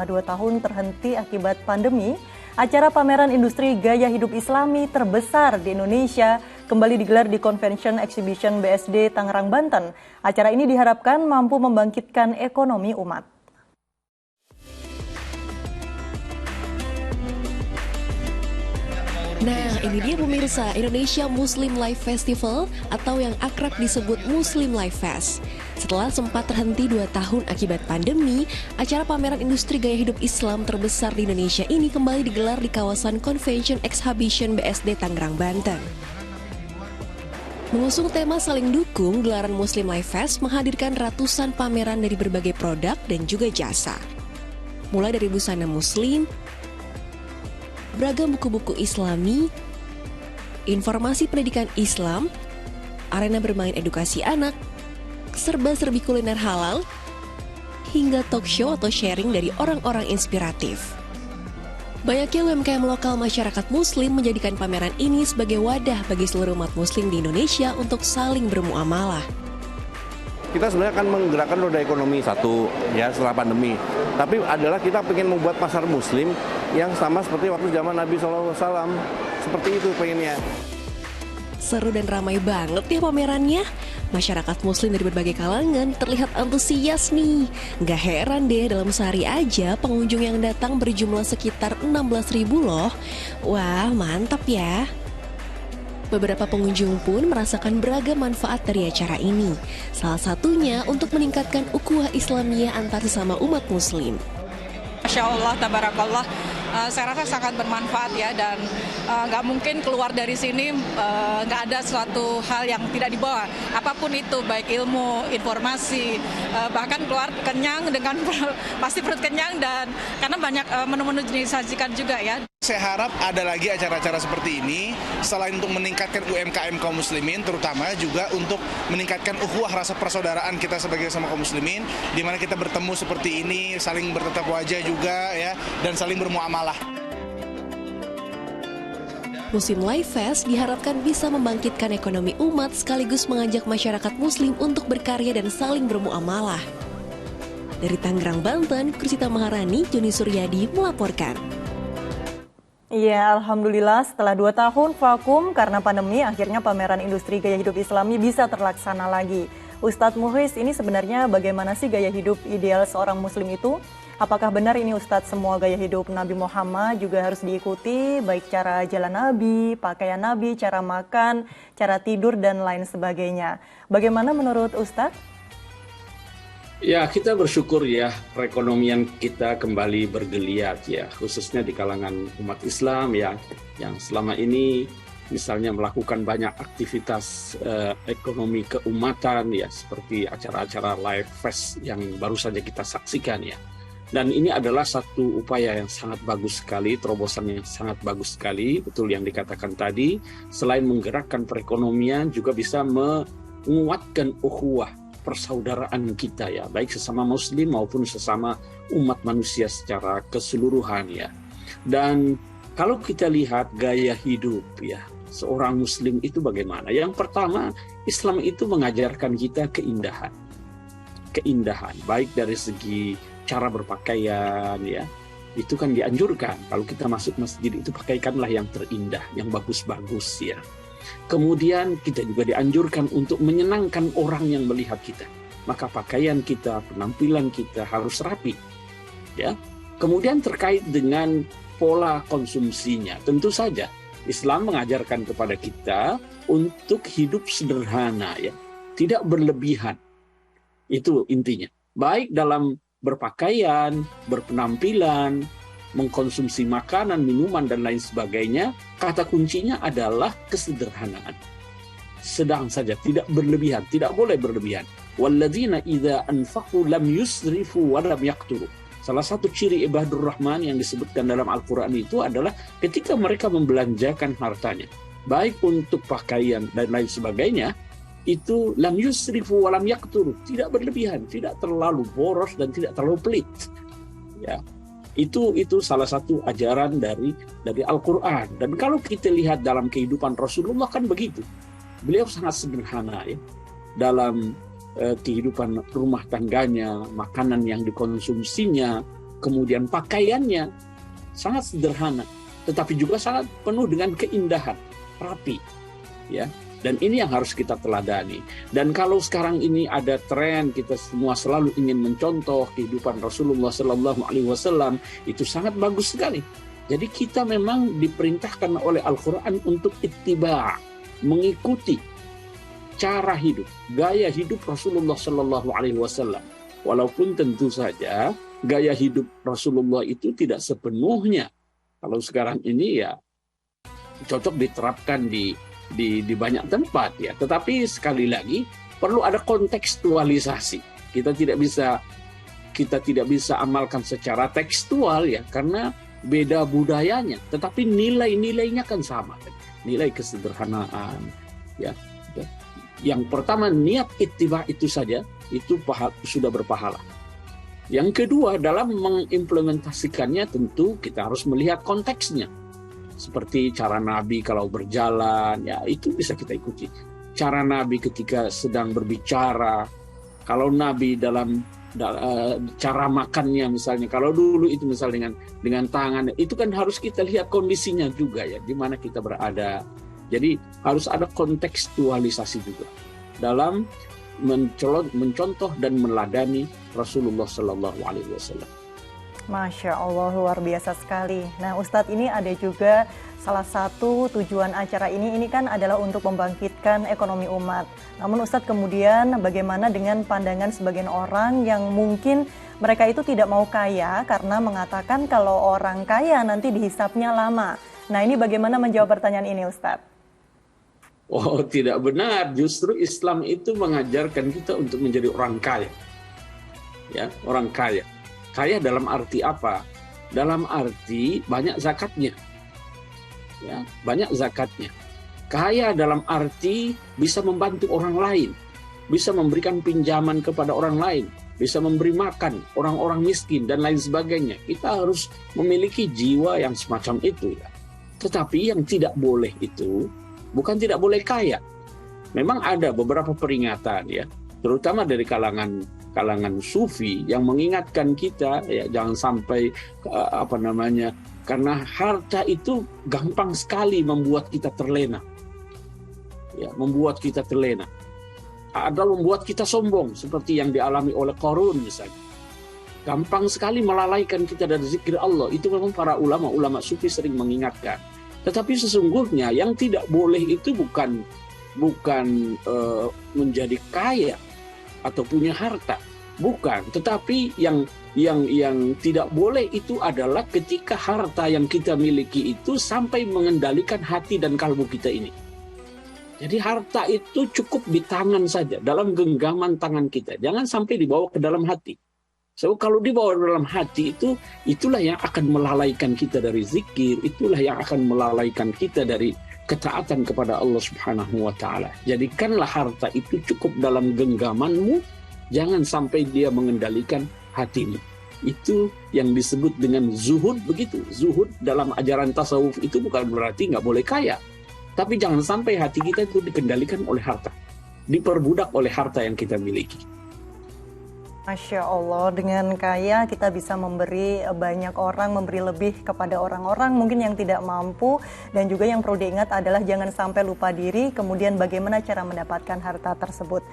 2 tahun terhenti akibat pandemi, acara pameran industri gaya hidup Islami terbesar di Indonesia kembali digelar di Convention Exhibition BSD Tangerang, Banten. Acara ini diharapkan mampu membangkitkan ekonomi umat. Nah, ini dia pemirsa, Indonesia Muslim Life Festival atau yang akrab disebut Muslim Life Fest. Setelah sempat terhenti 2 tahun akibat pandemi, acara pameran industri gaya hidup Islam terbesar di Indonesia ini kembali digelar di kawasan Convention Exhibition BSD Tangerang, Banten. Mengusung tema saling dukung, gelaran Muslim Life Fest menghadirkan ratusan pameran dari berbagai produk dan juga jasa. Mulai dari busana muslim, beragam buku-buku Islami, informasi pendidikan Islam, arena bermain edukasi anak, serba-serbi kuliner halal, hingga talk show atau sharing dari orang-orang inspiratif. Banyaknya UMKM lokal masyarakat muslim menjadikan pameran ini sebagai wadah bagi seluruh umat muslim di Indonesia untuk saling bermuamalah. Kita sebenarnya akan menggerakkan roda ekonomi satu ya setelah pandemi. Tapi adalah kita ingin membuat pasar muslim yang sama seperti waktu zaman Nabi SAW. Seperti itu pengennya. Seru dan ramai banget ya pamerannya. Masyarakat muslim dari berbagai kalangan terlihat antusias nih. Gak heran deh dalam sehari aja pengunjung yang datang berjumlah sekitar 16.000 loh. Wah, mantap ya. Beberapa pengunjung pun merasakan beragam manfaat dari acara ini. Salah satunya untuk meningkatkan ukhuwah Islamiyah antar sesama umat muslim. Masya Allah, tabarakallah, saya rasa sangat bermanfaat ya, dan nggak mungkin keluar dari sini nggak ada suatu hal yang tidak dibawa. Apapun itu, baik ilmu, informasi, bahkan keluar kenyang dengan pasti perut kenyang, dan karena banyak menu-menu jenis sajikan juga ya. Saya harap ada lagi acara-acara seperti ini, selain untuk meningkatkan UMKM kaum muslimin, terutama juga untuk meningkatkan ukhuwah rasa persaudaraan kita sebagai sama kaum muslimin, di mana kita bertemu seperti ini, saling bertatap wajah juga ya, dan saling bermuamalah. Muslim Life Fest diharapkan bisa membangkitkan ekonomi umat sekaligus mengajak masyarakat muslim untuk berkarya dan saling bermuamalah. Dari Tangerang, Banten, Krisita Maharani, Joni Suryadi melaporkan. Iya, Alhamdulillah setelah 2 tahun vakum karena pandemi, akhirnya pameran industri gaya hidup Islami bisa terlaksana lagi. Ustadz Muhis, ini sebenarnya bagaimana sih gaya hidup ideal seorang muslim itu? Apakah benar ini Ustadz semua gaya hidup Nabi Muhammad juga harus diikuti, baik cara jalan Nabi, pakaian Nabi, cara makan, cara tidur, dan lain sebagainya. Bagaimana menurut Ustadz? Ya, kita bersyukur ya perekonomian kita kembali bergeliat ya, khususnya di kalangan umat Islam ya, yang selama ini misalnya melakukan banyak aktivitas ekonomi keumatan ya, seperti acara-acara live fest yang baru saja kita saksikan ya. Dan ini adalah satu upaya yang sangat bagus sekali, terobosan yang sangat bagus sekali, betul yang dikatakan tadi, selain menggerakkan perekonomian juga bisa menguatkan ukhuwah persaudaraan kita ya, baik sesama muslim maupun sesama umat manusia secara keseluruhan ya. Dan kalau kita lihat gaya hidup ya seorang muslim itu bagaimana? Yang pertama, Islam itu mengajarkan kita keindahan. Keindahan baik dari segi cara berpakaian ya. Itu kan dianjurkan kalau kita masuk masjid itu pakaikanlah yang terindah, yang bagus-bagus ya. Kemudian kita juga dianjurkan untuk menyenangkan orang yang melihat kita. Maka pakaian kita, penampilan kita harus rapi. Ya. Kemudian terkait dengan pola konsumsinya, tentu saja Islam mengajarkan kepada kita untuk hidup sederhana ya, tidak berlebihan. Itu intinya. Baik dalam berpakaian, berpenampilan, mengkonsumsi makanan, minuman, dan lain sebagainya, kata kuncinya adalah kesederhanaan. Sedang saja, tidak berlebihan, tidak boleh berlebihan. Walladzina idza anfaqu lam yusrifu wa lam yaqturu. Salah satu ciri ibadur rahman yang disebutkan dalam Al-Quran itu adalah ketika mereka membelanjakan hartanya, baik untuk pakaian dan lain sebagainya, itu lam yusrifu wa lam yaqturu, tidak berlebihan, tidak terlalu boros dan tidak terlalu pelit. Ya. Itu salah satu ajaran dari Al-Quran. Dan kalau kita lihat dalam kehidupan Rasulullah kan begitu. Beliau sangat sederhana ya. Dalam kehidupan rumah tangganya, makanan yang dikonsumsinya, kemudian pakaiannya sangat sederhana, tetapi juga sangat penuh dengan keindahan, rapi, ya. Dan ini yang harus kita teladani. Dan kalau sekarang ini ada tren kita semua selalu ingin mencontoh kehidupan Rasulullah Sallallahu Alaihi Wasallam, itu sangat bagus sekali. Jadi kita memang diperintahkan oleh Al-Quran untuk ittiba', mengikuti cara hidup, gaya hidup Rasulullah Sallallahu Alaihi Wasallam. Walaupun tentu saja gaya hidup Rasulullah itu tidak sepenuhnya kalau sekarang ini ya cocok diterapkan di banyak tempat ya. Tetapi sekali lagi perlu ada kontekstualisasi. Kita tidak bisa amalkan secara tekstual ya, karena beda budayanya. Tetapi nilai-nilainya kan sama. Nilai kesederhanaan ya. Yang pertama, niat ittiba itu saja itu sudah berpahala. Yang kedua, dalam mengimplementasikannya tentu kita harus melihat konteksnya. Seperti cara Nabi kalau berjalan, ya itu bisa kita ikuti. Cara Nabi ketika sedang berbicara, kalau Nabi dalam cara makannya misalnya, kalau dulu itu misalnya dengan tangan, itu kan harus kita lihat kondisinya juga ya, di mana kita berada. Jadi harus ada kontekstualisasi juga dalam mencontoh dan meladani Rasulullah Sallallahu Alaihi Wasallam. Masya Allah, luar biasa sekali. Nah Ustadz, ini ada juga salah satu tujuan acara ini kan adalah untuk membangkitkan ekonomi umat. Namun Ustadz, kemudian bagaimana dengan pandangan sebagian orang yang mungkin mereka itu tidak mau kaya karena mengatakan kalau orang kaya nanti dihisapnya lama. Nah ini bagaimana menjawab pertanyaan ini Ustadz? Oh, tidak benar. Justru Islam itu mengajarkan kita untuk menjadi orang kaya. Ya, orang kaya. Kaya dalam arti apa? Dalam arti banyak zakatnya. Ya, banyak zakatnya. Kaya dalam arti bisa membantu orang lain, bisa memberikan pinjaman kepada orang lain, bisa memberi makan orang-orang miskin dan lain sebagainya. Kita harus memiliki jiwa yang semacam itu ya. Tetapi yang tidak boleh itu bukan tidak boleh kaya. Memang ada beberapa peringatan ya, terutama dari kalangan sufi yang mengingatkan kita ya, jangan sampai karena harta itu gampang sekali membuat kita terlena. Ya, membuat kita terlena. Adalah membuat kita sombong seperti yang dialami oleh Qarun misalnya. Gampang sekali melalaikan kita dari zikir Allah. Itu memang para ulama sufi sering mengingatkan. Tetapi sesungguhnya yang tidak boleh itu bukan menjadi kaya atau punya harta, bukan. Tetapi yang tidak boleh itu adalah ketika harta yang kita miliki itu sampai mengendalikan hati dan kalbu kita ini. Jadi harta itu cukup di tangan saja, dalam genggaman tangan kita. Jangan sampai dibawa ke dalam hati. So, kalau dibawa dalam hati itulah yang akan melalaikan kita dari zikir, itulah yang akan melalaikan kita dari ketaatan kepada Allah Subhanahu wa taala. Jadikanlah harta itu cukup dalam genggamanmu, jangan sampai dia mengendalikan hatimu. Itu yang disebut dengan zuhud begitu. Zuhud dalam ajaran tasawuf itu bukan berarti nggak boleh kaya. Tapi jangan sampai hati kita itu dikendalikan oleh harta. Diperbudak oleh harta yang kita miliki. Masya Allah, dengan kaya kita bisa memberi banyak orang, memberi lebih kepada orang-orang mungkin yang tidak mampu. Dan juga yang perlu diingat adalah jangan sampai lupa diri, kemudian bagaimana cara mendapatkan harta tersebut.